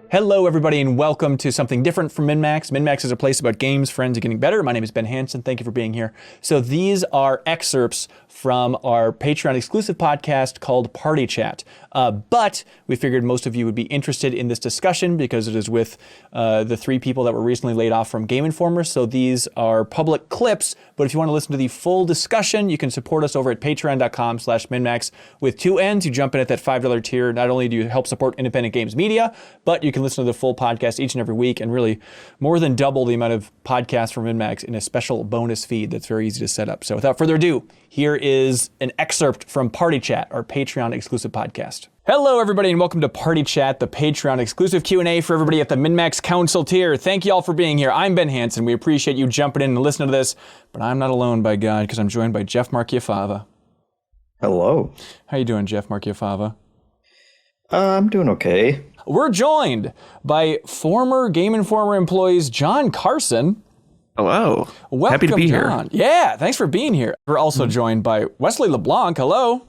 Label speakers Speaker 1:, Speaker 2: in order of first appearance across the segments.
Speaker 1: Hello, everybody, and welcome to something different from MinnMax. MinnMax is a place about games, friends, and getting better. My name is Ben Hansen. Thank you for being here. So these are excerpts from our Patreon exclusive podcast called Party Chat. But we figured most of you would be interested in this discussion because it is with the three people that were recently laid off from Game Informer. So these are public clips, but if you want to listen to the full discussion, you can support us over at patreon.com/MinnMax. With two ends, you jump in at that $5 tier. Not only do you help support independent games media, but you can listen to the full podcast each and every week and really more than double the amount of podcasts from MinnMax in a special bonus feed that's very easy to set up. So without further ado, here is an excerpt from Party Chat, our Patreon exclusive podcast. Hello, everybody, and welcome to Party Chat, the Patreon exclusive Q&A for everybody at the MinnMax Council tier. Thank you all for being here. I'm Ben Hansen. We appreciate you jumping in and listening to this, but I'm not alone, by God, because I'm joined by Jeff Marchiafava.
Speaker 2: Hello.
Speaker 1: How you doing, Jeff Marchiafava?
Speaker 2: I'm doing okay.
Speaker 1: We're joined by former Game Informer employees John Carson.
Speaker 3: Hello.
Speaker 1: Welcome,
Speaker 3: happy to be
Speaker 1: John.
Speaker 3: here.
Speaker 1: Yeah, thanks for being here. We're also joined by Wesley LeBlanc. Hello.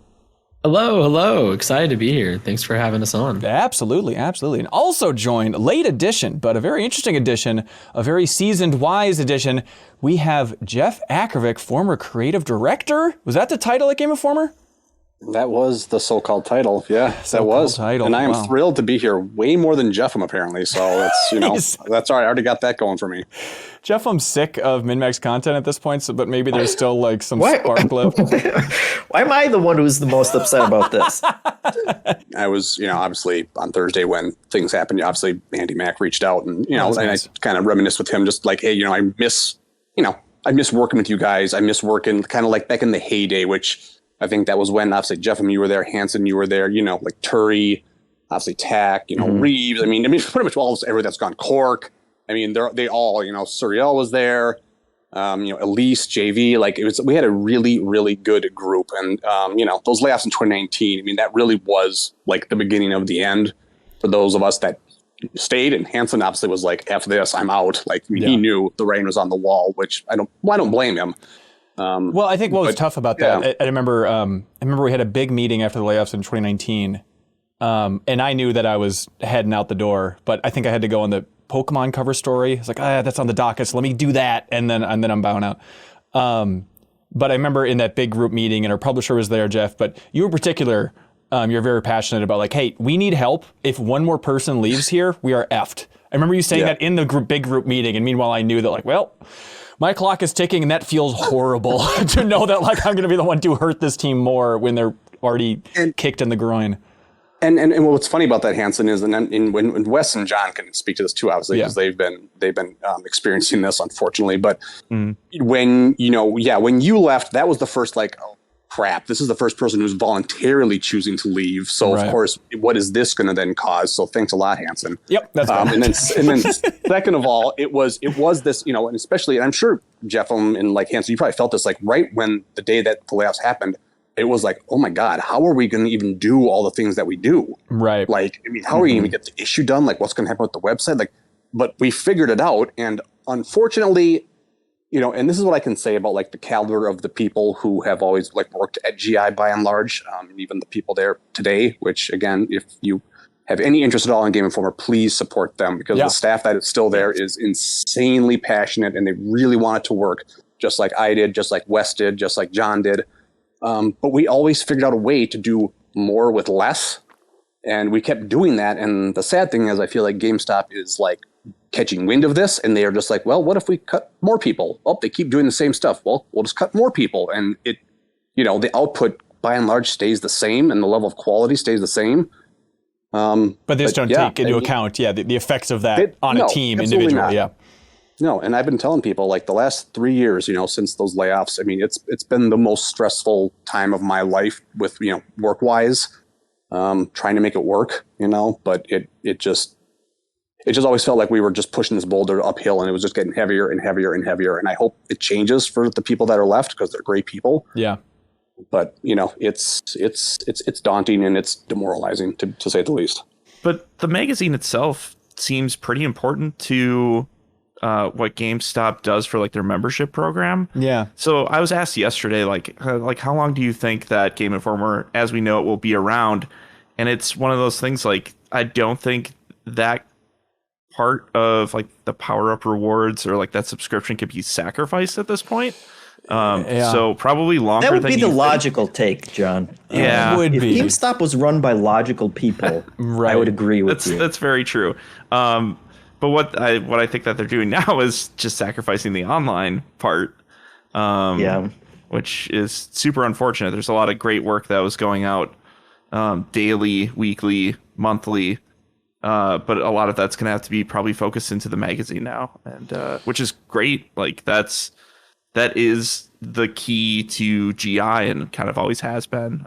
Speaker 4: Hello. Excited to be here. Thanks for having us on.
Speaker 1: Absolutely. And also joined, late edition, but a very interesting edition, a very seasoned, wise edition. We have Jeff Akervik, former creative director. Was that the title at Game Informer?
Speaker 5: That was the so-called title. Yeah, that was.
Speaker 1: Title.
Speaker 5: And I am
Speaker 1: Wow.
Speaker 5: thrilled to be here way more than Jeff apparently. So that's, that's all right. I already got that going for me.
Speaker 1: Jeff, I'm sick of MinnMax content at this point, so, but maybe there's still like some spark left.
Speaker 2: Why am I the one who's the most upset about this?
Speaker 5: I was, obviously on Thursday when things happened, obviously Andy Mack reached out and,
Speaker 1: That's
Speaker 5: and
Speaker 1: nice.
Speaker 5: I kind of reminisced with him just like, hey, I miss working with you guys. I miss working kind of like back in the heyday, which I think that was when obviously Jeff, you were there, Hansen, you were there, like Turi, obviously Tack, Reeves. I mean, pretty much everyone that's gone. Cork. I mean, they all, Suriel was there, Elise, JV. Like we had a really, really good group. And, those layoffs in 2019, I mean, that really was like the beginning of the end for those of us that stayed. And Hansen obviously was like, after this, I'm out. Like, he knew the writing was on the wall, which I don't blame him.
Speaker 1: Well, I think what was tough about that, I remember we had a big meeting after the layoffs in 2019, and I knew that I was heading out the door, but I think I had to go on the Pokemon cover story. It's like, that's on the docket, so let me do that, and then I'm bowing out. But I remember in that big group meeting, and our publisher was there, Jeff, but you in particular, you're very passionate about like, hey, we need help. If one more person leaves here, we are effed. I remember you saying that in the big group meeting, and meanwhile I knew that like, well, my clock is ticking, and that feels horrible to know that like I'm going to be the one to hurt this team more when they're already kicked in the groin.
Speaker 5: And what's funny about that, Hansen, is when Wes and John can speak to this too, obviously, because they've been experiencing this, unfortunately. But when you left, that was the first like, oh crap, this is the first person who's voluntarily choosing to leave. So of course, what is this going to then cause? So thanks a lot, Hansen.
Speaker 1: Yep, that's
Speaker 5: and then second of all, it was this, and especially, and I'm sure Jeff and like Hansen, you probably felt this like right when the day that the layoffs happened. It was like, oh my God, how are we going to even do all the things that we do?
Speaker 1: Right.
Speaker 5: Like, I mean, how are we going to get the issue done? Like, what's going to happen with the website? Like, but we figured it out. And unfortunately, and this is what I can say about like the caliber of the people who have always like worked at GI by and large, even the people there today, which again, if you have any interest at all in Game Informer, please support them because the staff that is still there is insanely passionate and they really want it to work just like I did, just like Wes did, just like John did. But we always figured out a way to do more with less. And we kept doing that. And the sad thing is I feel like GameStop is like catching wind of this. And they are just like, well, what if we cut more people? Oh, they keep doing the same stuff. Well, we'll just cut more people. And the output by and large stays the same and the level of quality stays the same.
Speaker 1: But they just don't take into account, the effects of that on a team individually. Yeah.
Speaker 5: No, and I've been telling people like the last 3 years, since those layoffs, I mean, it's been the most stressful time of my life with, work wise, trying to make it work, but it just always felt like we were just pushing this boulder uphill and it was just getting heavier and heavier and heavier. And I hope it changes for the people that are left because they're great people.
Speaker 1: Yeah.
Speaker 5: But, it's daunting and it's demoralizing to say the least.
Speaker 3: But the magazine itself seems pretty important to what GameStop does for like their membership program.
Speaker 1: Yeah.
Speaker 3: So I was asked yesterday, like how long do you think that Game Informer, as we know it, will be around? And it's one of those things like I don't think that part of like the power up rewards or like that subscription could be sacrificed at this point. So probably longer
Speaker 2: That would
Speaker 3: than
Speaker 2: be
Speaker 3: you
Speaker 2: the
Speaker 3: think.
Speaker 2: logical take, John.
Speaker 3: Yeah.
Speaker 1: Would
Speaker 2: If
Speaker 1: be.
Speaker 2: GameStop was run by logical people,
Speaker 1: Right.
Speaker 2: I would agree with you.
Speaker 3: That's very true. But what I think that they're doing now is just sacrificing the online part.
Speaker 2: Yeah.
Speaker 3: Which is super unfortunate. There's a lot of great work that was going out daily, weekly, monthly, but a lot of that's going to have to be probably focused into the magazine now, and which is great. Like that is the key to GI and kind of always has been.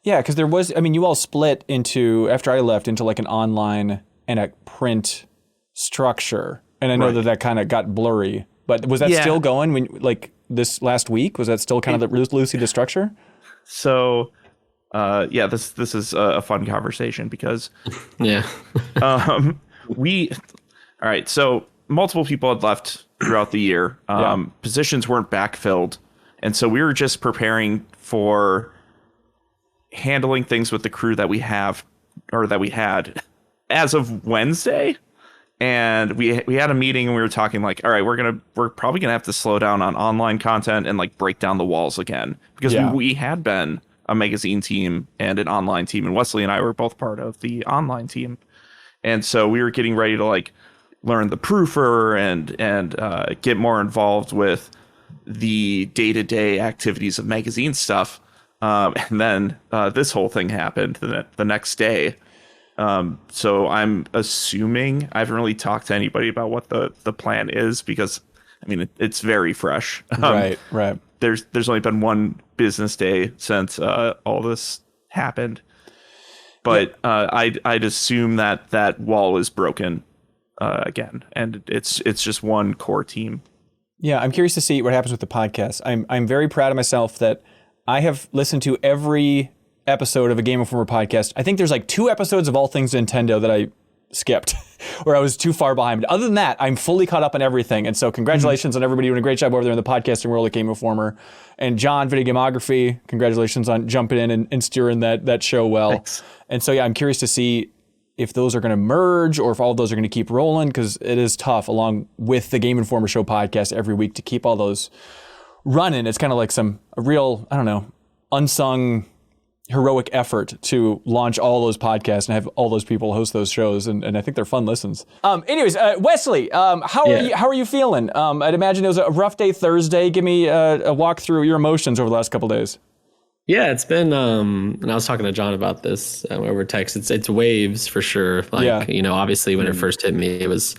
Speaker 1: Yeah, because there was, I mean, you all split into, after I left, into like an online and a print structure. And I know
Speaker 3: Right.
Speaker 1: that kind of got blurry, but was that
Speaker 3: Yeah.
Speaker 1: still going when, like, this last week? Was that still kind of loosely the structure?
Speaker 3: So, this is a fun conversation because
Speaker 4: Yeah.
Speaker 3: all right, so multiple people had left throughout the year. Positions weren't backfilled, and so we were just preparing for handling things with the crew that we have or that we had as of Wednesday. And we had a meeting and we were talking like, all right, we're probably gonna have to slow down on online content and like break down the walls again, because we had been a magazine team and an online team, and Wesley and I were both part of the online team, and so we were getting ready to like learn the proofer and get more involved with the day-to-day activities of magazine stuff. And then this whole thing happened the next day. So I'm assuming I haven't really talked to anybody about what the plan is, because I mean it's very fresh.
Speaker 1: Right.
Speaker 3: There's only been one business day since all this happened, but I'd assume that wall is broken again, and it's just one core team.
Speaker 1: Yeah, I'm curious to see what happens with the podcast. I'm very proud of myself that I have listened to every episode of a Game Informer podcast. I think there's like 2 episodes of All Things Nintendo that I skipped where I was too far behind. Other than that, I'm fully caught up on everything. And so congratulations on everybody doing a great job over there in the podcasting world at Game Informer. And John, Video Gamography, congratulations on jumping in and steering that show well.
Speaker 2: Thanks.
Speaker 1: And so, yeah, I'm curious to see if those are going to merge or if all of those are going to keep rolling, because it is tough along with the Game Informer show podcast every week to keep all those running. It's kind of like a real, I don't know, unsung heroic effort to launch all those podcasts and have all those people host those shows, and I think they're fun listens. Anyways, Wesley, how are you feeling? I'd imagine it was a rough day Thursday. Give me a walk through your emotions over the last couple of days.
Speaker 4: Yeah, it's been, and I was talking to John about this over text. It's waves for sure. Like, obviously when it first hit me, it was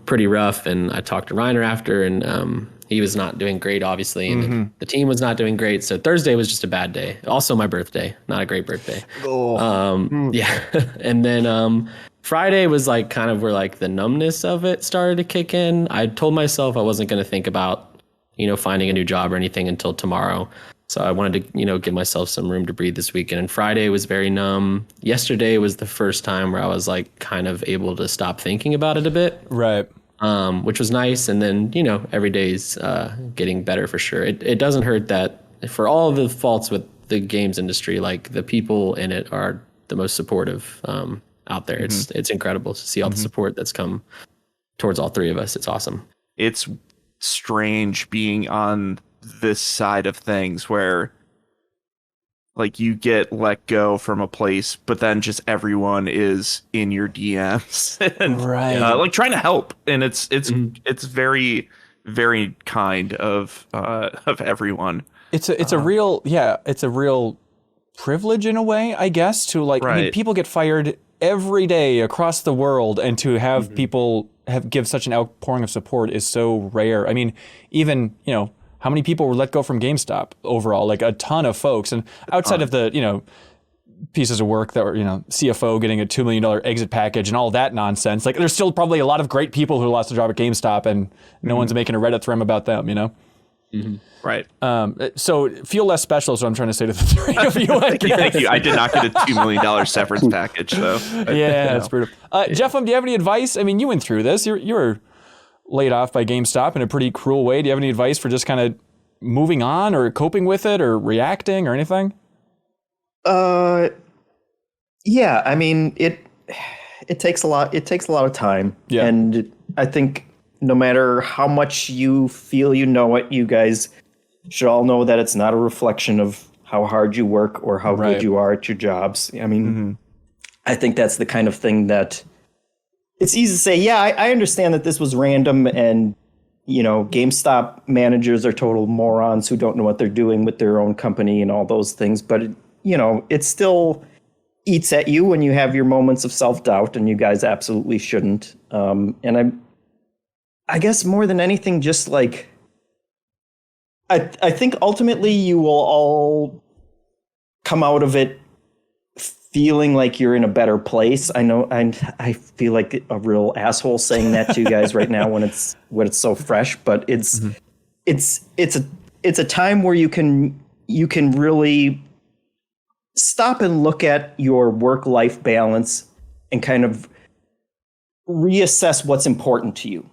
Speaker 4: pretty rough. And I talked to Reiner after, and he was not doing great, obviously. And the team was not doing great. So Thursday was just a bad day. Also my birthday, not a great birthday. Yeah. And then Friday was like kind of where like the numbness of it started to kick in. I told myself I wasn't going to think about, finding a new job or anything until tomorrow. So I wanted to, give myself some room to breathe this weekend. And Friday was very numb. Yesterday was the first time where I was like kind of able to stop thinking about it a bit.
Speaker 1: Right.
Speaker 4: Which was nice. And then, every day's getting better for sure. It doesn't hurt that for all of the faults with the games industry, like the people in it are the most supportive out there. It's incredible to see all the support that's come towards all 3 of us. It's awesome.
Speaker 3: It's strange being on this side of things where like you get let go from a place, but then just everyone is in your DMs and
Speaker 1: Right.
Speaker 3: like trying to help, and it's very, very kind of everyone.
Speaker 1: It's a real privilege in a way, I guess, to like, I mean,
Speaker 3: Right.
Speaker 1: people get fired every day across the world, and to have people give such an outpouring of support is so rare. I mean, even, how many people were let go from GameStop overall? Like a ton of folks. And outside of the, pieces of work that were, CFO getting a $2 million exit package and all that nonsense, like there's still probably a lot of great people who lost their job at GameStop, and no one's making a Reddit thread about them,
Speaker 3: Right.
Speaker 1: So feel less special is what I'm trying to say to the 3 of you. I guess.
Speaker 3: Thank you. I did not get a $2 million severance package, though.
Speaker 1: Yeah, that's brutal. Jeff, do you have any advice? I mean, you went through this. You were laid off by GameStop in a pretty cruel way. Do you have any advice for just kind of moving on or coping with it or reacting or anything?
Speaker 2: Yeah, I mean, it takes a lot. It takes a lot of time.
Speaker 1: Yeah.
Speaker 2: And I think no matter how much you feel you know it, you guys should all know that it's not a reflection of how hard you work or how
Speaker 1: Right.
Speaker 2: good you are at your jobs. I mean, I think that's the kind of thing that it's easy to say, yeah, I understand that this was random and, you know, GameStop managers are total morons who don't know what they're doing with their own company and all those things. But, you know, it still eats at you when you have your moments of self-doubt, and you guys absolutely shouldn't. And I guess more than anything, just like, I think ultimately you will all come out of it feeling like you're in a better place. I know I feel like a real asshole saying that to you guys right now when it's so fresh, but it's a time where you can really stop and look at your work-life balance and kind of reassess what's important to you.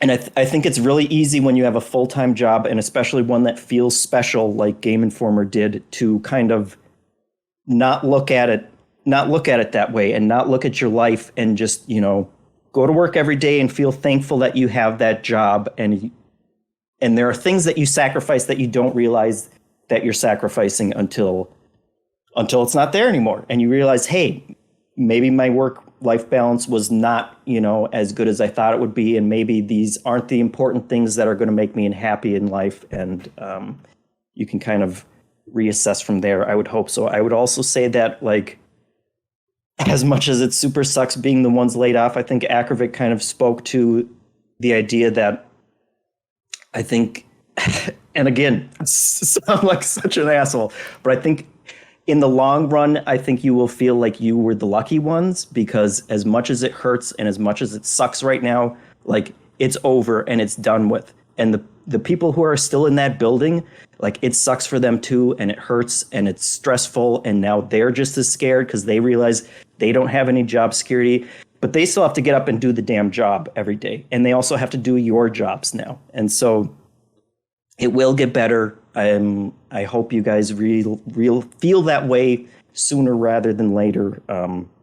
Speaker 2: And I think it's really easy when you have a full-time job, and especially one that feels special like Game Informer did, to kind of not look at it that way, and not look at your life and just, you know, go to work every day and feel thankful that you have that job. And there are things that you sacrifice that you don't realize that you're sacrificing until it's not there anymore. And you realize, hey, maybe my work-life balance was not, you know, as good as I thought it would be. And maybe these aren't the important things that are going to make me happy in life. And you can kind of reassess from there. I would hope so. I would also say that, like, as much as it super sucks being the ones laid off, I think Akravik kind of spoke to the idea that I think, and again, I sound like such an asshole, but I think in the long run, I think you will feel like you were the lucky ones, because as much as it hurts and as much as it sucks right now, like, it's over and it's done with. And the people who are still in that building, like, it sucks for them too, and it hurts and it's stressful, and now they're just as scared because they realize they don't have any job security, but they still have to get up and do the damn job every day. And they also have to do your jobs now. And so it will get better. I hope you guys real feel that way sooner rather than later.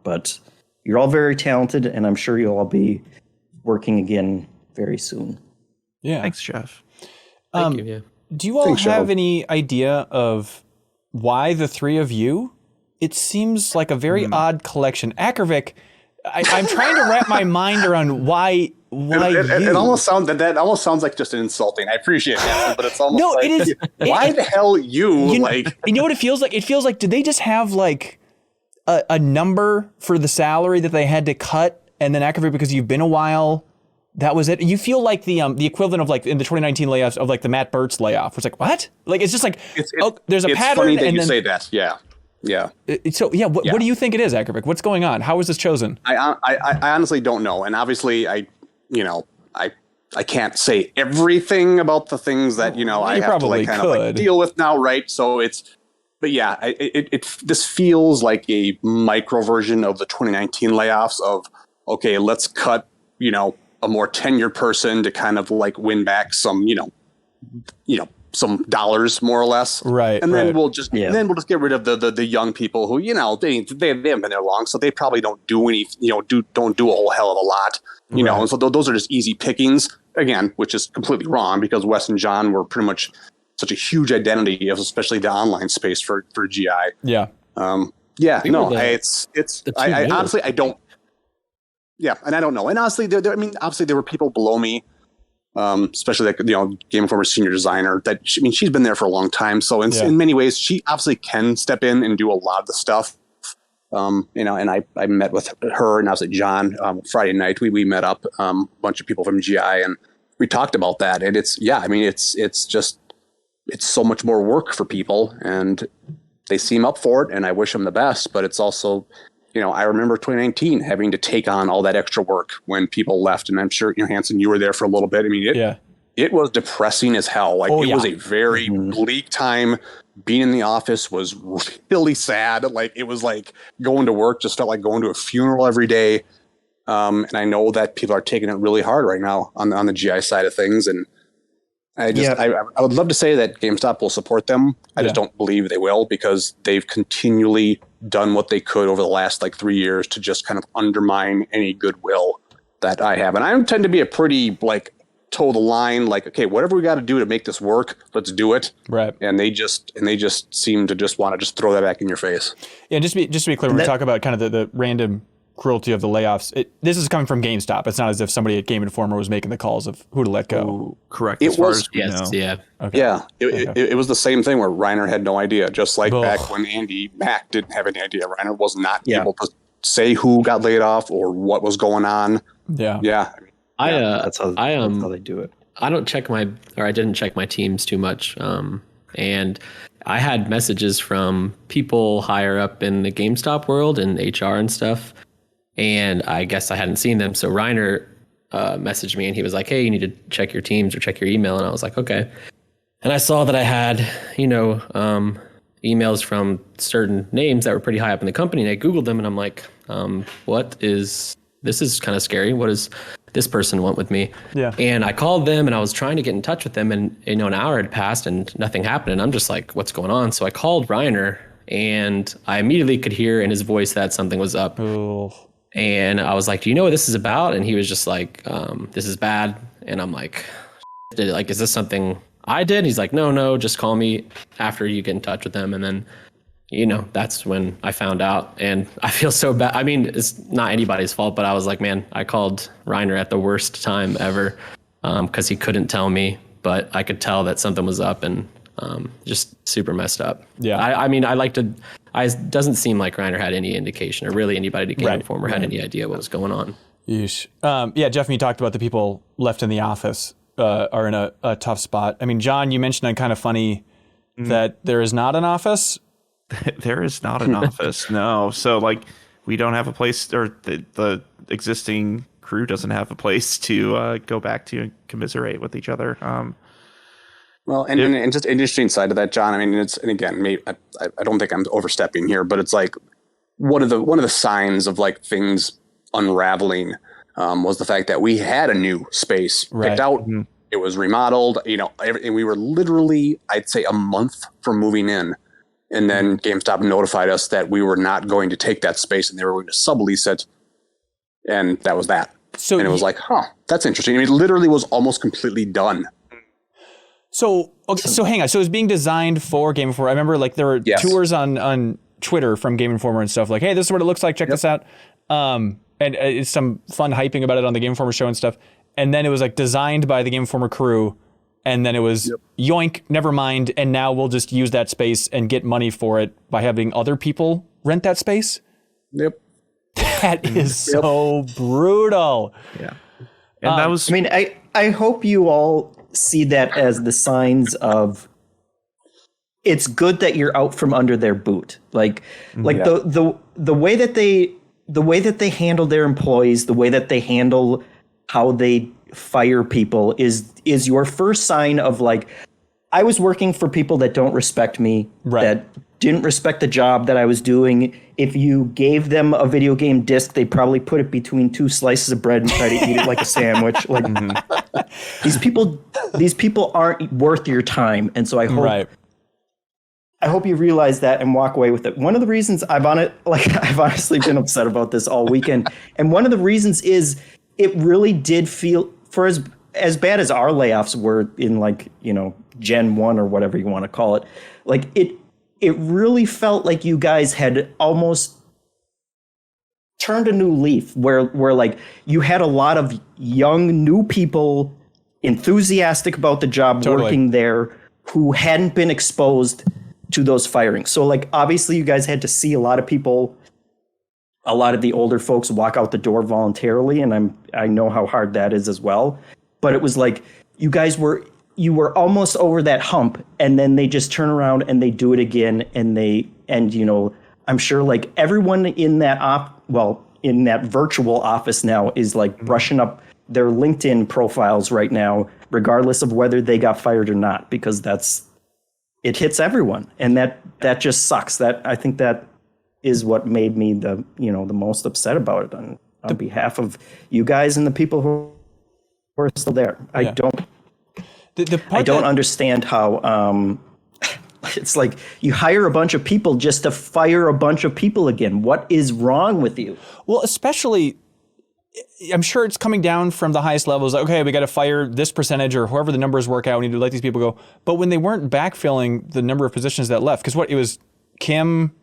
Speaker 2: But you're all very talented, and I'm sure you'll all be working again very soon.
Speaker 1: Yeah.
Speaker 3: Thanks, Jeff.
Speaker 4: Thank you. Yeah.
Speaker 1: Do you all
Speaker 5: Thanks,
Speaker 1: have
Speaker 5: Cheryl.
Speaker 1: any idea of why the three of you? It seems like a very odd collection. Akravik, I'm trying to wrap my mind around why
Speaker 5: It almost sounds that almost sounds like just an insulting. I appreciate that, but it's almost
Speaker 1: No,
Speaker 5: like,
Speaker 1: it is.
Speaker 5: why the hell you
Speaker 1: You,
Speaker 5: like?
Speaker 1: you know what it feels like? It feels like, did they just have like a number for the salary that they had to cut, and then Akravik, because you've been a while, that was it? You feel like the equivalent of, like, in the 2019 layoffs of, like, the Matt Burt's layoff. It's like, what? Like, it's just like, there's a
Speaker 5: it's
Speaker 1: pattern.
Speaker 5: funny that
Speaker 1: and
Speaker 5: you
Speaker 1: then,
Speaker 5: say that. Yeah.
Speaker 1: So what do you think it is, Akravik? What's going on? How was this chosen?
Speaker 5: I honestly don't know, and obviously I can't say everything about the things that I have to like kind of like deal with now, right? So but yeah, this feels like a micro version of the 2019 layoffs of, okay, let's cut a more tenured person to kind of like win back some some dollars, more or less,
Speaker 1: right?
Speaker 5: And then we'll just get rid of the young people who they haven't been there long, so they probably don't do any don't do a whole hell of a lot, and so those are just easy pickings again, which is completely wrong, because Wes and John were pretty much such a huge identity of especially the online space for GI.
Speaker 1: Yeah.
Speaker 5: It's I honestly I don't. Yeah, and I don't know. And honestly, obviously there were people below me, especially like Game Informer's senior designer. That she's been there for a long time, so in many ways she obviously can step in and do a lot of the stuff. And I met with her and obviously John Friday night. We met up a bunch of people from GI, and we talked about that. And it's so much more work for people, and they seem up for it, and I wish them the best. But it's also, I remember 2019 having to take on all that extra work when people left. And I'm sure, Hanson, you were there for a little bit. I mean, it was depressing as hell. Like was a very bleak time. Being in the office was really sad. Like it was like going to work just felt like going to a funeral every day. And I know that people are taking it really hard right now on the GI side of things. And I would love to say that GameStop will support them. I just don't believe they will, because they've continually done what they could over the last 3 years to just kind of undermine any goodwill that I have. And I tend to be a pretty toe the line, okay, whatever we got to do to make this work, let's do it.
Speaker 1: Right.
Speaker 5: And they just seem to just want to just throw that back in your face.
Speaker 1: Yeah. Just to be clear, when we talk about kind of the random cruelty of the layoffs, this is coming from GameStop. It's not as if somebody at Game Informer was making the calls of who to let go.
Speaker 3: Ooh, correct.
Speaker 5: It
Speaker 3: as far
Speaker 5: was-
Speaker 3: as we know.
Speaker 4: Yeah.
Speaker 1: Okay.
Speaker 5: Yeah, it was the same thing where Reiner had no idea, just like
Speaker 1: Ugh.
Speaker 5: back when Andy Mack didn't have any idea. Reiner was not
Speaker 2: Yeah.
Speaker 5: able to say who got laid off or what was going on.
Speaker 1: Yeah.
Speaker 5: Yeah,
Speaker 2: That's how
Speaker 4: I
Speaker 2: they do it.
Speaker 4: I didn't check my teams too much. And I had messages from people higher up in the GameStop world and HR and stuff. And I guess I hadn't seen them. So Reiner messaged me and he was like, hey, you need to check your teams or check your email. And I was like, okay. And I saw that I had, emails from certain names that were pretty high up in the company. And I Googled them and I'm like, this is kind of scary. What does this person want with me?
Speaker 1: Yeah.
Speaker 4: And I called them and I was trying to get in touch with them, and an hour had passed and nothing happened. And I'm just like, what's going on? So I called Reiner and I immediately could hear in his voice that something was up.
Speaker 1: Ooh.
Speaker 4: And I was like, do you know what this is about? And he was just like, this is bad. And I'm like, is this something I did? And he's like, no, just call me after you get in touch with them. And then, that's when I found out, and I feel so bad. I mean, it's not anybody's fault, but I was like, man, I called Reiner at the worst time ever, because he couldn't tell me, but I could tell that something was up, and just super messed up.
Speaker 1: Yeah.
Speaker 4: It doesn't seem like Reiner had any indication, or really anybody at Game
Speaker 1: Right.
Speaker 4: Informer had any idea what was going on.
Speaker 1: Yeesh. Jeff, you talked about the people left in the office are in a tough spot. I mean, John, you mentioned kind of funny that there is not an office.
Speaker 3: There is not an office, no. So we don't have a place, or the existing crew doesn't have a place to go back to and commiserate with each other.
Speaker 5: well, and just an interesting side of that, John. I mean, and again, maybe I don't think I'm overstepping here, but it's one of the signs of things unraveling was the fact that we had a new space picked out. Mm-hmm. It was remodeled, and we were literally, I'd say, a month from moving in. And then GameStop notified us that we were not going to take that space and they were going to sublease it. And that was that. And it was that's interesting. I mean, it literally was almost completely done.
Speaker 1: So hang on. So it was being designed for Game Informer. I remember there were tours on Twitter from Game Informer and stuff hey, this is what it looks like. Check this out. And it's some fun hyping about it on the Game Informer show and stuff. And then it was designed by the Game Informer crew. And then it was yoink, never mind. And now we'll just use that space and get money for it by having other people rent that space.
Speaker 5: Yep.
Speaker 1: That is so brutal.
Speaker 3: Yeah. And that was...
Speaker 2: I mean, I hope you all see that as the signs of it's good that you're out from under their boot. The way that they handle their employees, the way that they handle how they fire people is your first sign of I was working for people that don't respect me, that didn't respect the job that I was doing. If you gave them a video game disc, they probably put it between two slices of bread and try to eat it like a sandwich. These people aren't worth your time. And so I hope you realize that and walk away with it. One of the reasons I've honestly been upset about this all weekend. And one of the reasons is it really did feel, for as bad as our layoffs were in Gen 1 or whatever you want to call it, it really felt like you guys had almost turned a new leaf where you had a lot of young new people enthusiastic about the job working there who hadn't been exposed to those firings. So obviously you guys had to see a lot of the older folks walk out the door voluntarily, and I know how hard that is as well. But it was you were almost over that hump, and then they just turn around and they do it again, and I'm sure everyone in that in that virtual office now is brushing up their LinkedIn profiles right now, regardless of whether they got fired or not, because it hits everyone, and that just sucks. I think that is what made me the most upset about it on behalf of you guys and the people who are still there.
Speaker 1: The part
Speaker 2: I don't understand how it's like you hire a bunch of people just to fire a bunch of people again. What is wrong with you?
Speaker 1: Well, especially, I'm sure it's coming down from the highest levels. Like, okay, we got to fire this percentage or whoever the numbers work out. We need to let these people go. But when they weren't backfilling the number of positions that left, because what it was, Kim,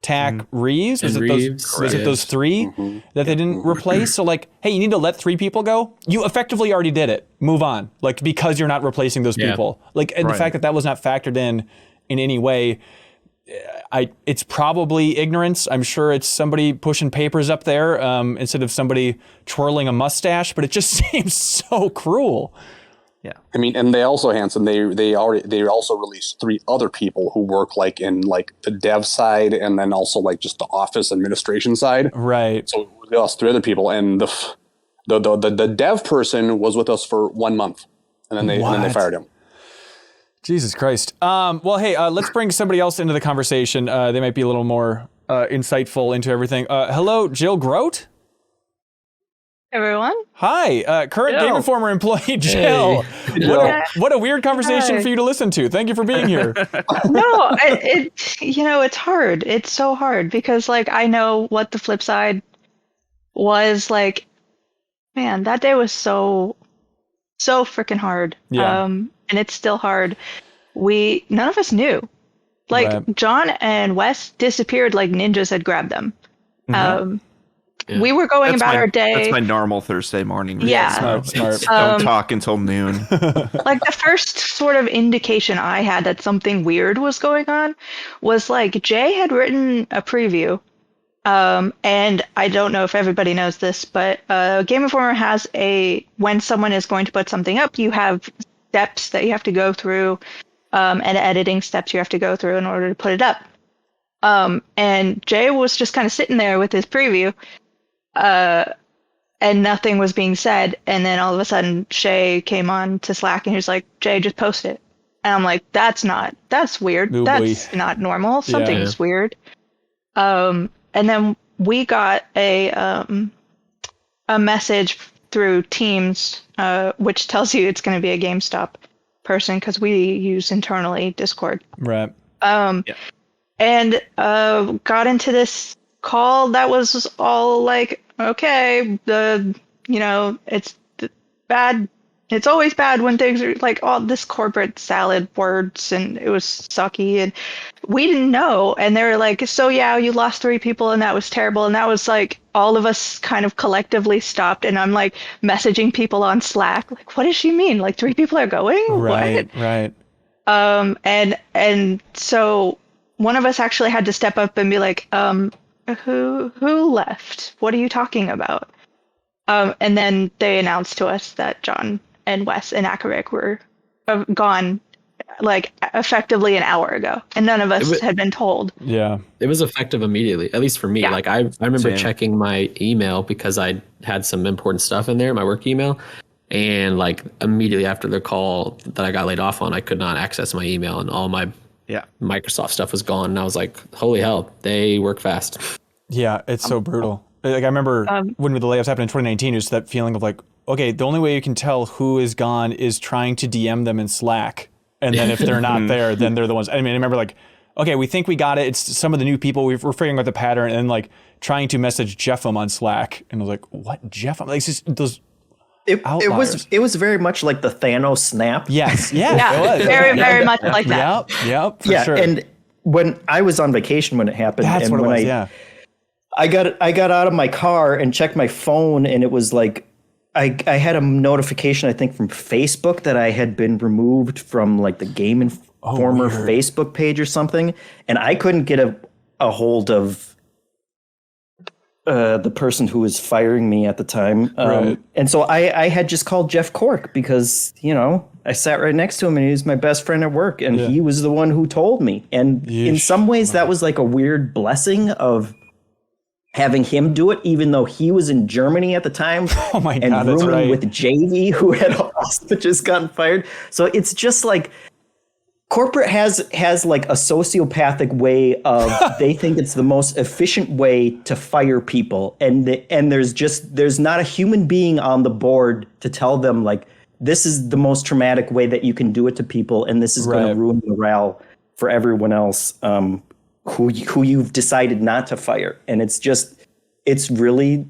Speaker 1: Tack, Reeves? Was it those three that they didn't replace? So like, hey, you need to let 3 people go? You effectively already did it. Move on. Like, because you're not replacing those people. Like, and the fact that was not factored in any way, it's probably ignorance. I'm sure it's somebody pushing papers up there instead of somebody twirling a mustache, but it just seems so cruel.
Speaker 3: Yeah.
Speaker 5: I mean, and they also, Hanson, they also released 3 other people who work like in like the dev side and then also like just the office administration side.
Speaker 1: Right.
Speaker 5: So we lost 3 other people, and the dev person was with us for 1 month, and then they fired him.
Speaker 1: Jesus Christ. Well, hey, let's bring somebody else into the conversation. They might be a little more insightful into everything. Hello, Jill Grote.
Speaker 6: Everyone.
Speaker 1: Hi, current Game Informer employee Jill.
Speaker 4: Hey.
Speaker 1: What a weird conversation for you to listen to. Thank you for being here.
Speaker 6: No, it's hard. It's so hard because like I know what the flip side was like. Man, that day was so freaking hard.
Speaker 1: Yeah.
Speaker 6: And it's still hard. None of us knew. Like
Speaker 1: Right.
Speaker 6: John and Wes disappeared like ninjas had grabbed them.
Speaker 1: Mm-hmm.
Speaker 6: We were going about our day.
Speaker 3: That's my normal Thursday morning.
Speaker 6: Yeah.
Speaker 1: Smart.
Speaker 3: Don't talk until noon.
Speaker 6: Like the first sort of indication I had that something weird was going on was like Jay had written a preview. And I don't know if everybody knows this, but Game Informer has when someone is going to put something up, you have steps that you have to go through, and editing steps you have to go through in order to put it up. And Jay was just kind of sitting there with his preview, and nothing was being said. And then all of a sudden Shay came on to Slack and he was like, Jay, just post it. And I'm like, that's weird.
Speaker 1: Oh,
Speaker 6: that's not normal. Something's weird. And then we got a message through Teams, which tells you it's going to be a GameStop person because we use internally Discord.
Speaker 1: Right.
Speaker 6: And got into this call that was all like, okay, it's bad. It's always bad when things are like all this corporate salad words, and it was sucky, and we didn't know. And they were like, so yeah, you lost 3 people and that was terrible. And that was like, all of us kind of collectively stopped. And I'm like messaging people on Slack, like, what does she mean? Like 3 people are going?
Speaker 1: Right.
Speaker 6: What?
Speaker 1: Right.
Speaker 6: And so one of us actually had to step up and be like, who left? What are you talking about? And then they announced to us that John and Wes and Akarik were gone like effectively an hour ago, and none of us had been told.
Speaker 1: Yeah.
Speaker 4: It was effective immediately, at least for me.
Speaker 6: Yeah.
Speaker 4: Like I remember
Speaker 3: Same.
Speaker 4: checking my email because I had some important stuff in there, my work email. And like immediately after the call that I got laid off on, I could not access my email, and all my Microsoft stuff was gone. And I was like, holy hell, they work fast.
Speaker 1: Yeah, it's so brutal. Like I remember when the layoffs happened in 2019, just that feeling of like, okay, the only way you can tell who is gone is trying to DM them in Slack. And then if they're not there, then they're the ones. I mean, I remember like, okay, we think we got it. It's some of the new people. We're figuring out the pattern, and then like trying to message Jeffem on Slack. And I was like, what, Jeffem? Like, it's just those outliers.
Speaker 2: It was very much like the Thanos snap.
Speaker 1: Yes. Yeah.
Speaker 6: Yeah,
Speaker 1: It was.
Speaker 6: very much like that.
Speaker 1: Yep. For
Speaker 2: Yeah,
Speaker 1: sure.
Speaker 2: and when I was on vacation when it happened,
Speaker 1: That's
Speaker 2: and
Speaker 1: what it
Speaker 2: when
Speaker 1: was. Yeah.
Speaker 2: I got out of my car and checked my phone, and it was like I had a notification, I think, from Facebook that I had been removed from like the Game Informer Facebook page or something, and I couldn't get a hold of the person who was firing me at the time.
Speaker 1: Right.
Speaker 2: And so I had just called Jeff Cork because, I sat right next to him and he was my best friend at work, and he was the one who told me. And in some ways that was like a weird blessing of having him do it, even though he was in Germany at the time.
Speaker 1: Oh my
Speaker 2: and
Speaker 1: God, that's
Speaker 2: rooming
Speaker 1: right.
Speaker 2: with JV, who had also just gotten fired. So it's just like corporate has like a sociopathic way of they think it's the most efficient way to fire people, and there's not a human being on the board to tell them like this is the most traumatic way that you can do it to people, and this is going to ruin morale for everyone else who you've decided not to fire. And it's really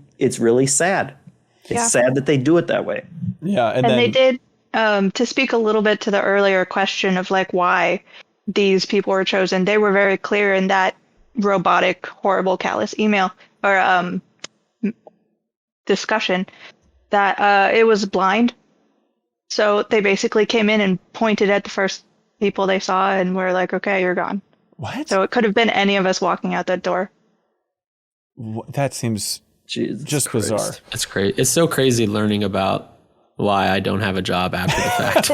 Speaker 2: sad. It's sad that they do it that way.
Speaker 1: Yeah,
Speaker 6: and they did. To speak a little bit to the earlier question of like why these people were chosen, they were very clear in that robotic, horrible, callous email or discussion that it was blind. So they basically came in and pointed at the first people they saw and were like, okay, you're gone.
Speaker 1: What?
Speaker 6: So it could have been any of us walking out that door.
Speaker 1: That seems just
Speaker 2: Christ.
Speaker 1: bizarre.
Speaker 4: It's great. It's so crazy learning about why I don't have a job after the fact.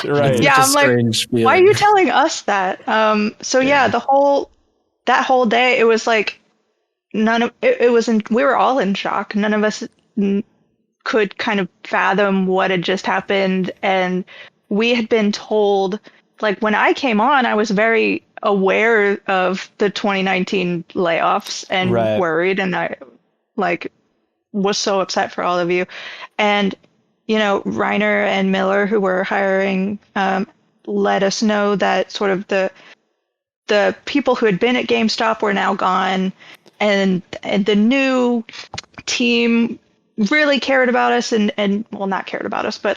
Speaker 1: Right.
Speaker 6: Yeah, I'm like,
Speaker 4: feeling.
Speaker 6: why are you telling us that? That whole day, it was like we were all in shock. None of us could kind of fathom what had just happened. And we had been told, like when I came on, I was very aware of the 2019 layoffs and worried. And I was so upset for all of you. And, Reiner and Miller, who were hiring, let us know that sort of the people who had been at GameStop were now gone, and the new team really cared about us and not cared about us, but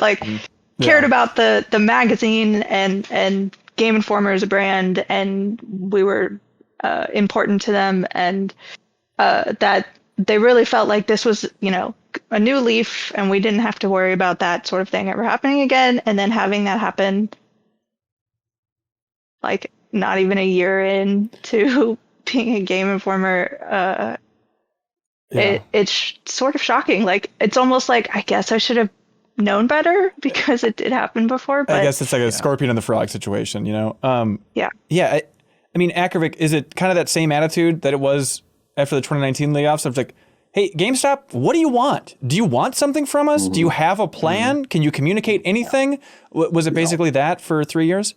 Speaker 6: cared about the magazine and Game Informer as a brand, and we were important to them, and that they really felt like this was, a new leaf, and we didn't have to worry about that sort of thing ever happening again. And then having that happen, not even a year into being a Game Informer, it's sort of shocking. It's almost like, I guess I should have known better because it did happen before. But
Speaker 1: I guess it's like a scorpion and the frog situation, Yeah. I mean, Akravic, is it kind of that same attitude that it was after the 2019 layoffs? Of like, hey, GameStop, what do you want? Do you want something from us? Do you have a plan? Can you communicate anything? Was it basically that for 3 years?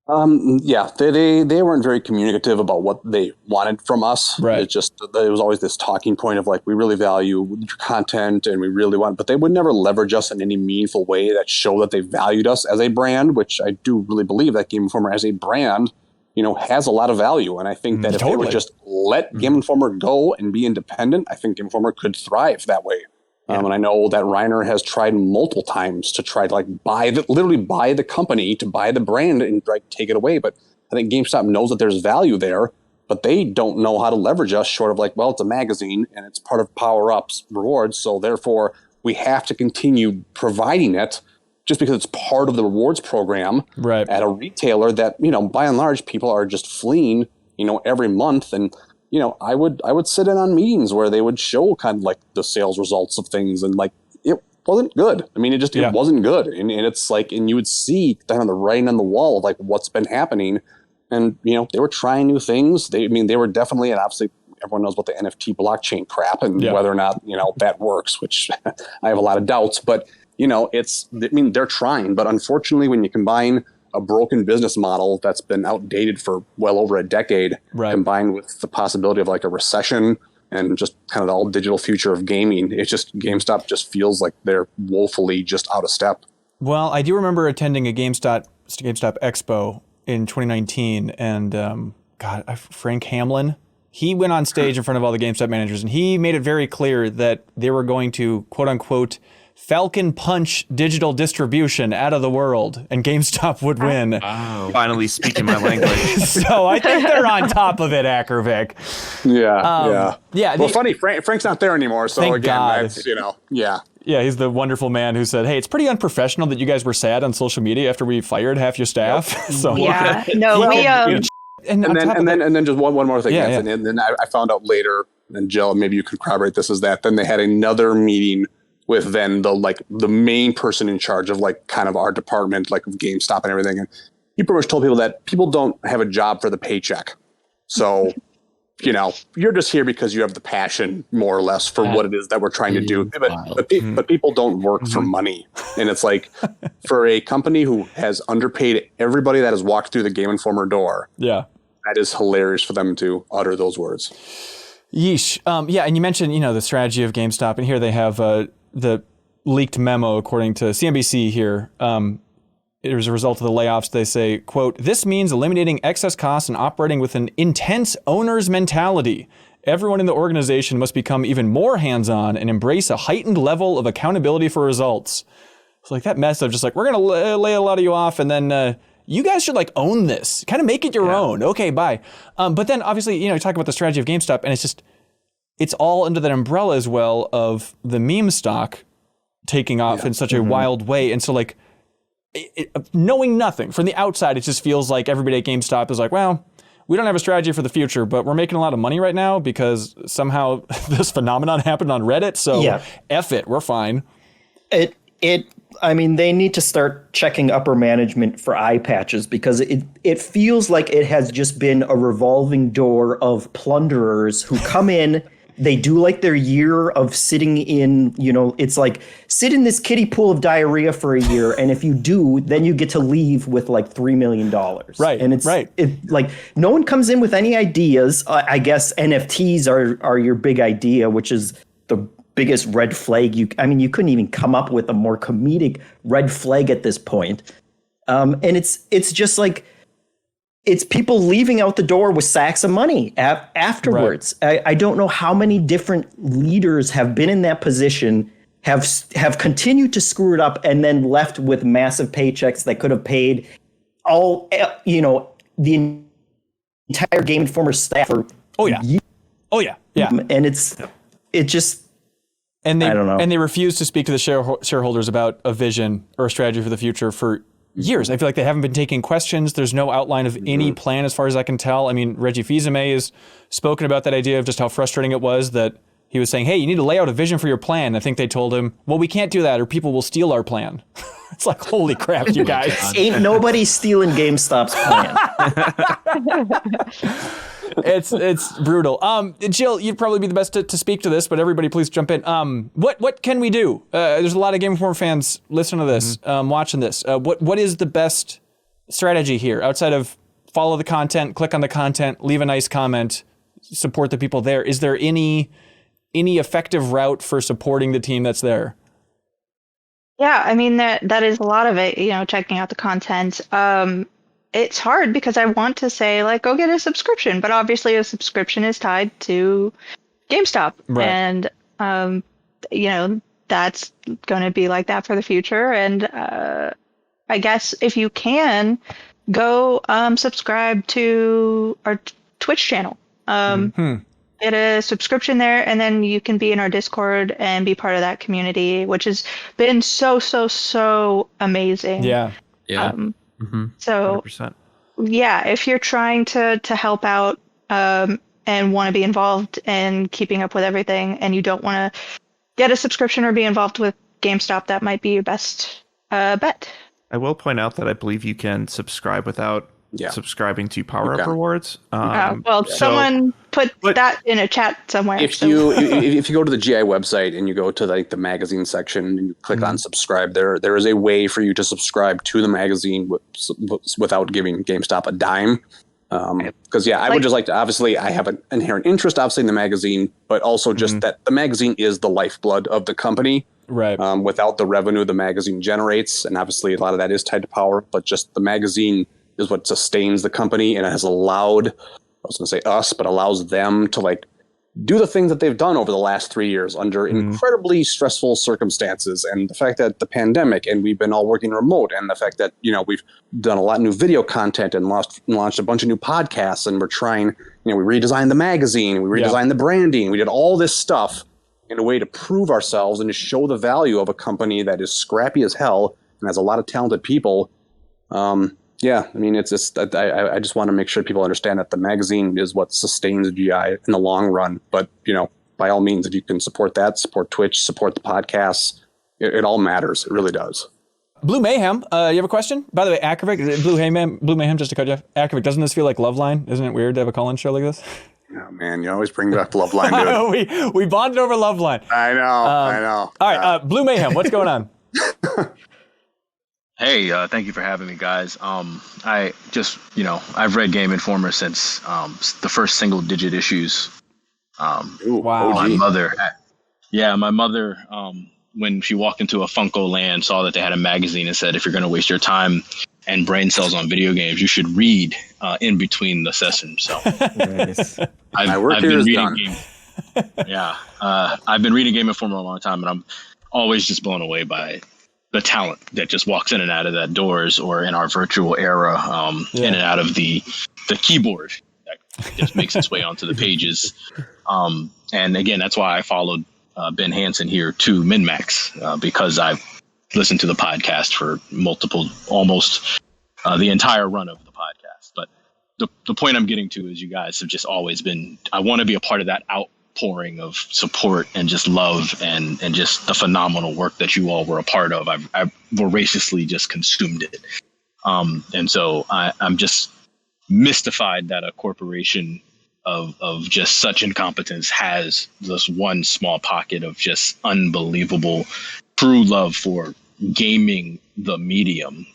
Speaker 5: They weren't very communicative about what they wanted from us.
Speaker 1: Right.
Speaker 5: It was always this talking point of we really value your content and we really want, but they would never leverage us in any meaningful way that showed that they valued us as a brand, which I do really believe that Game Informer as a brand, has a lot of value. And I think that if they would just let Game Informer go and be independent, I think Game Informer could thrive that way. And I know that Reiner has tried multiple times to try to literally buy the company, to buy the brand and take it away. But I think GameStop knows that there's value there, but they don't know how to leverage us short of it's a magazine and it's part of Power Up's rewards. So therefore we have to continue providing it just because it's part of the rewards program at a retailer that, by and large people are just fleeing, every month. And, I would sit in on meetings where they would show kind of the sales results of things, and it wasn't good. I mean, it wasn't good. And it's and you would see kind of the writing on the wall of what's been happening. And, they were trying new things. They were definitely, and obviously everyone knows about the NFT blockchain crap and whether or not, that works, which I have a lot of doubts, but they're trying, but unfortunately when you combine a broken business model that's been outdated for well over a decade, combined with the possibility of a recession and just kind of the all digital future of gaming, it's just GameStop just feels like they're woefully just out of step.
Speaker 1: Well, I do remember attending a GameStop Expo in 2019, and Frank Hamlin, he went on stage in front of all the GameStop managers, and he made it very clear that they were going to, quote unquote, Falcon Punch digital distribution out of the world, and GameStop would win.
Speaker 3: Wow. Finally speaking my language.
Speaker 1: So I think they're on top of it, Akravic.
Speaker 5: Yeah. Well, funny, Frank's not there anymore, so
Speaker 1: thank
Speaker 5: again,
Speaker 1: God.
Speaker 5: that's, Yeah,
Speaker 1: he's the wonderful man who said, hey, it's pretty unprofessional that you guys were sad on social media after we fired half your staff. So
Speaker 5: and then just one more thing. And then I found out later, and Jill, maybe you can corroborate this, is that then they had another meeting with then the main person in charge of kind of our department, of GameStop and everything. And he pretty much told people that people don't have a job for the paycheck. So, you're just here because you have the passion more or less for what it is that we're trying to do. But people don't work for money. And it's for a company who has underpaid everybody that has walked through the Game Informer door. Yeah. That is hilarious for them to utter those words.
Speaker 1: Yeesh. And you mentioned, the strategy of GameStop, and here they have the leaked memo, according to CNBC here. It was a result of the layoffs. They say, quote, "This means eliminating excess costs and operating with an intense owner's mentality. Everyone in the organization must become even more hands-on and embrace a heightened level of accountability for results." It's like that mess of just like, we're going to lay a lot of you off, and then you guys should like own this. Kind of make it your own. Okay, bye. But then obviously, you talk about the strategy of GameStop, and it's all under that umbrella as well of the meme stock taking off in such a wild way. And so like, knowing nothing from the outside, it just feels like everybody at GameStop is like, well, we don't have a strategy for the future, but we're making a lot of money right now because somehow this phenomenon happened on Reddit. So F it, we're fine.
Speaker 2: I mean, they need to start checking upper management for eye patches, because it feels like it has just been a revolving door of plunderers who come in. They do like their year of sitting in, it's like sit in this kiddie pool of diarrhea for a year. And if you do, then you get to leave with like $3 million.
Speaker 1: Right.
Speaker 2: And it's like no one comes in with any ideas. I guess NFTs are your big idea, which is the biggest red flag. You couldn't even come up with a more comedic red flag at this point. And it's just like, it's people leaving out the door with sacks of money afterwards. Right. I don't know how many different leaders have been in that position, have continued to screw it up, and then left with massive paychecks that could have paid all, the entire Game Informer staff.
Speaker 1: Yeah.
Speaker 2: And it just.
Speaker 1: And
Speaker 2: I don't know.
Speaker 1: And they refuse to speak to the shareholders about a vision or a strategy for the future for years. I feel like they haven't been taking questions. There's no outline of any plan as far as I can tell. I mean, Reggie Fils-Aimé has spoken about that idea of just how frustrating it was that he was saying, hey, you need to lay out a vision for your plan. I think they told him, well, we can't do that or people will steal our plan. It's like, holy crap, you guys.
Speaker 2: Ain't nobody stealing GameStop's plan.
Speaker 1: It's brutal. Jill, you'd probably be the best to speak to this, but everybody please jump in. What can we do? There's a lot of Game Informer fans listening to this, watching this. What is the best strategy here outside of follow the content, click on the content, leave a nice comment, support the people there? Is there any effective route for supporting the team that's there?
Speaker 6: Yeah, I mean that is a lot of it, checking out the content. It's hard because I want to say like, go get a subscription, but obviously a subscription is tied to GameStop. Right. And, that's going to be like that for the future. And I guess if you can, go subscribe to our Twitch channel. Get a subscription there, and then you can be in our Discord and be part of that community, which has been so amazing.
Speaker 1: Yeah.
Speaker 6: So 100%. Yeah, if you're trying to help out and want to be involved in keeping up with everything, and you don't want to get a subscription or be involved with GameStop, that might be your best bet.
Speaker 3: I will point out that I believe you can subscribe without subscribing to Power Up Rewards.
Speaker 6: Someone put that in a chat somewhere.
Speaker 5: If you go to the GI website and you go to the magazine section and you click on subscribe, there is a way for you to subscribe to the magazine without giving GameStop a dime. Because I would just like to, obviously I have an inherent interest obviously in the magazine, but also just that the magazine is the lifeblood of the company.
Speaker 1: Right.
Speaker 5: Without the revenue the magazine generates, and obviously a lot of that is tied to Power, but just the magazine is what sustains the company, and it has allowed, I was going to say us, but allows them to do the things that they've done over the last 3 years under incredibly stressful circumstances. And the fact that the pandemic and we've been all working remote, and the fact that, we've done a lot of new video content and launched a bunch of new podcasts, and we're trying, we redesigned the magazine, we redesigned the branding, we did all this stuff in a way to prove ourselves and to show the value of a company that is scrappy as hell and has a lot of talented people. It's just, I just want to make sure people understand that the magazine is what sustains GI in the long run. But, by all means, if you can support that, support Twitch, support the podcasts, it all matters. It really does.
Speaker 1: Blue Mayhem, you have a question? By the way, Akravic, Blue Mayhem, just to cut you off. Akravic, doesn't this feel like Loveline? Isn't it weird to have a call-in show like this?
Speaker 5: Oh, man, you always bring back Loveline,
Speaker 1: dude. we bonded over Loveline.
Speaker 5: I know.
Speaker 1: All right, Blue Mayhem, what's going on?
Speaker 7: Hey, thank you for having me, guys. I just, I've read Game Informer since the first single-digit issues.
Speaker 1: Wow.
Speaker 7: My mother when she walked into a Funko Land, saw that they had a magazine and said, if you're going to waste your time and brain cells on video games, you should read in between the sessions. So
Speaker 4: Nice.
Speaker 7: I've been reading Game. Yeah, I've been reading Game Informer a long time, and I'm always just blown away by the talent that just walks in and out of that doors, or in our virtual era, in and out of the keyboard that just makes its way onto the pages. And again, that's why I followed Ben Hansen here to MinMax, because I've listened to the podcast for almost the entire run of the podcast. But the point I'm getting to is you guys have just always been, I want to be a part of that outpouring of support and just love and just the phenomenal work that you all were a part of. I've voraciously just consumed it. And so I'm just mystified that a corporation of just such incompetence has this one small pocket of just unbelievable true love for gaming, the medium.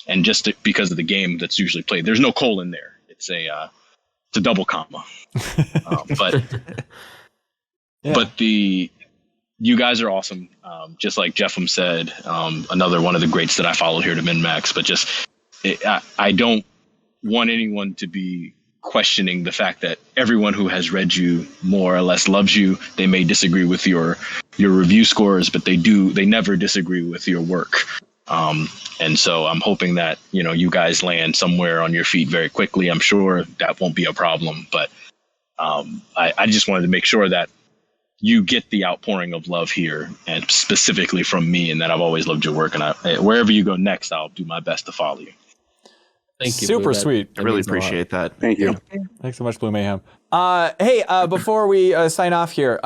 Speaker 7: And just because of the game that's usually played, there's no colon there. It's a double comma. But you guys are awesome. Just like Jeffem said, another one of the greats that I followed here to MinMax. But I don't want anyone to be questioning the fact that everyone who has read you more or less loves you. They may disagree with your review scores, but they never disagree with your work. And so I'm hoping that, you guys land somewhere on your feet very quickly. I'm sure that won't be a problem, but I just wanted to make sure that you get the outpouring of love here, and specifically from me, and that I've always loved your work. And wherever you go next, I'll do my best to follow you.
Speaker 4: Thank you.
Speaker 1: Super sweet.
Speaker 3: I really appreciate that.
Speaker 5: Thank you.
Speaker 1: Thanks so much, Blue Mayhem. Hey, before we sign off here,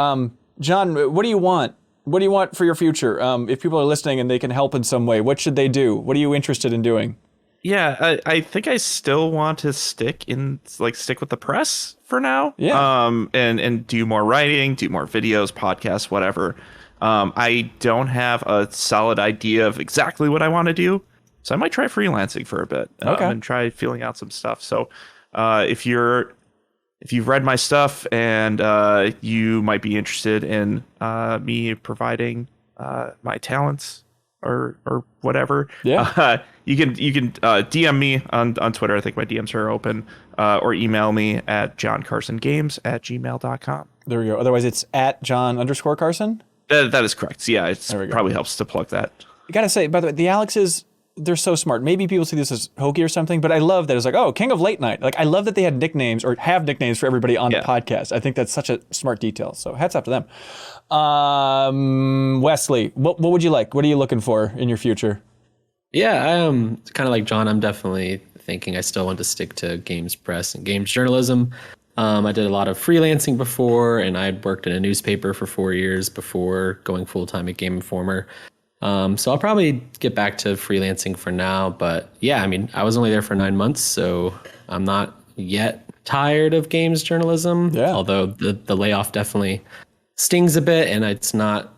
Speaker 1: John, what do you want? What do you want for your future? If people are listening and they can help in some way, what should they do? What are you interested in doing?
Speaker 3: Yeah, I think I still want to stick with the press for now.
Speaker 1: Yeah.
Speaker 3: And do more writing, do more videos, podcasts, whatever. I don't have a solid idea of exactly what I want to do, so I might try freelancing for a bit. And try filling out some stuff. So if you've read my stuff and you might be interested in me providing my talents or whatever, you can DM me on Twitter. I think my DMs are open, or email me at johncarsongames@gmail.com.
Speaker 1: There we go. Otherwise, it's at John_Carson.
Speaker 3: That is correct. Yeah, it probably helps to plug that.
Speaker 1: I gotta say, by the way, the Alexes, they're so smart. Maybe people see this as hokey or something, but I love that it's like, oh, King of Late Night. Like, I love that they had nicknames or have nicknames for everybody on the podcast. I think that's such a smart detail. So hats off to them. Wesley, what would you like? What are you looking for in your future?
Speaker 4: Yeah, I am kind of like John. I'm definitely thinking I still want to stick to games press and games journalism. I did a lot of freelancing before, and I'd worked in a newspaper for 4 years before going full-time at Game Informer. So I'll probably get back to freelancing for now. But yeah, I mean, I was only there for 9 months, so I'm not yet tired of games journalism. Yeah. Although the layoff definitely stings a bit, and it's not,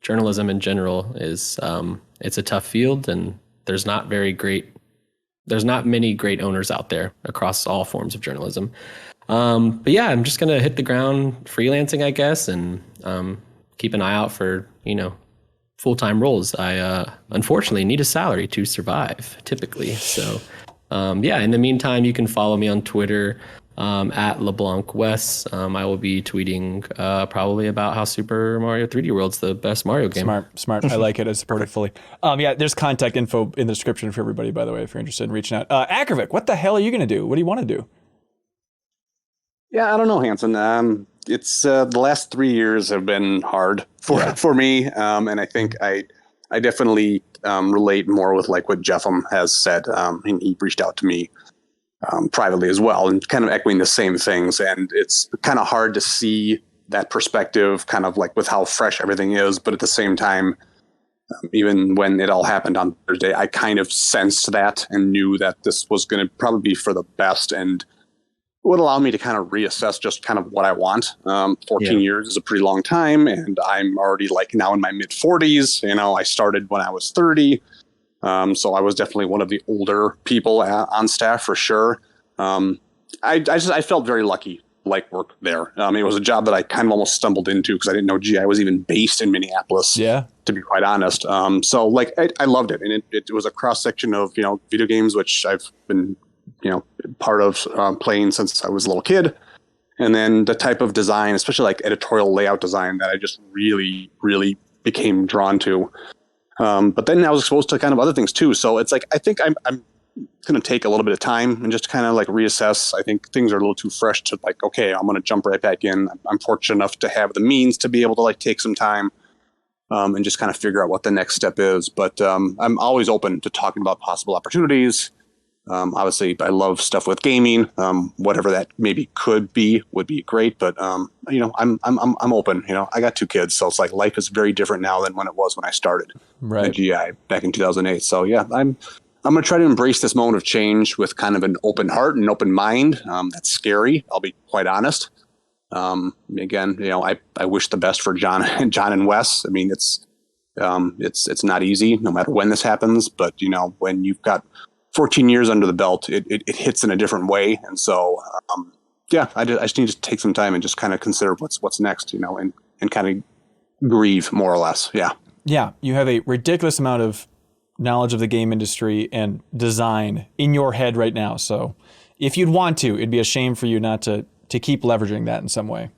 Speaker 4: journalism in general is it's a tough field, and there's not many great owners out there across all forms of journalism. But yeah, I'm just gonna hit the ground freelancing, I guess, and keep an eye out for full-time roles. I unfortunately need a salary to survive typically. So in the meantime, you can follow me on Twitter at LeBlancWes. I will be tweeting probably about how Super Mario 3D World's the best Mario game.
Speaker 1: Smart. I like it. I support it fully. There's contact info in the description for everybody, by the way, if you're interested in reaching out. Akravic, what the hell are you going to do? What do you want to do?
Speaker 5: Yeah, I don't know, Hanson. It's the last 3 years have been hard for me, and I think I definitely relate more with like what Jeffem has said. And he reached out to me privately as well, and kind of echoing the same things. And it's kind of hard to see that perspective, kind of like with how fresh everything is. But at the same time, even when it all happened on Thursday, I kind of sensed that and knew that this was going to probably be for the best, and would allow me to kind of reassess just kind of what I want. 14 years is a pretty long time, and I'm already like now in my mid 40s. I started when I was 30. So I was definitely one of the older people on staff for sure. I felt very lucky like work there. It was a job that I kind of almost stumbled into because I didn't know GI was even based in Minneapolis.
Speaker 1: Yeah.
Speaker 5: To be quite honest. So like I loved it, and it was a cross section of video games, which I've been part of playing since I was a little kid, and then the type of design, especially like editorial layout design, that I just really became drawn to. But then I was exposed to kind of other things too. So it's like I think I'm going to take a little bit of time and just kind of like reassess. I think things are a little too fresh to like, okay, I'm going to jump right back in. I'm fortunate enough to have the means to be able to like take some time and just kind of figure out what the next step is. But I'm always open to talking about possible opportunities. Obviously, I love stuff with gaming. Whatever that maybe could be would be great. But I'm open. I got 2 kids, so it's like life is very different now than when it was when I started at GI back in 2008. So yeah, I'm going to try to embrace this moment of change with kind of an open heart and open mind. That's scary. I'll be quite honest. Again, I wish the best for John and Wes. I mean, it's not easy no matter when this happens, but when you've got 14 years under the belt, it hits in a different way. And so, I just need to take some time and just kind of consider what's next, and kind of grieve more or less. Yeah. Yeah.
Speaker 1: You have a ridiculous amount of knowledge of the game industry and design in your head right now. So if you'd want to, it'd be a shame for you not to keep leveraging that in some way.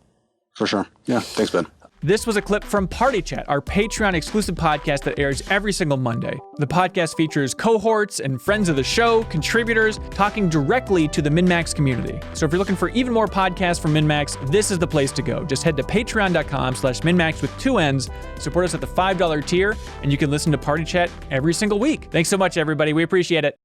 Speaker 5: For sure. Yeah. Thanks, Ben.
Speaker 1: This was a clip from Party Chat, our Patreon exclusive podcast that airs every single Monday. The podcast features cohorts and friends of the show, contributors, talking directly to the MinnMax community. So if you're looking for even more podcasts from MinnMax, this is the place to go. Just head to patreon.com/MinnMax with 2 N's, support us at the $5 tier, and you can listen to Party Chat every single week. Thanks so much, everybody. We appreciate it.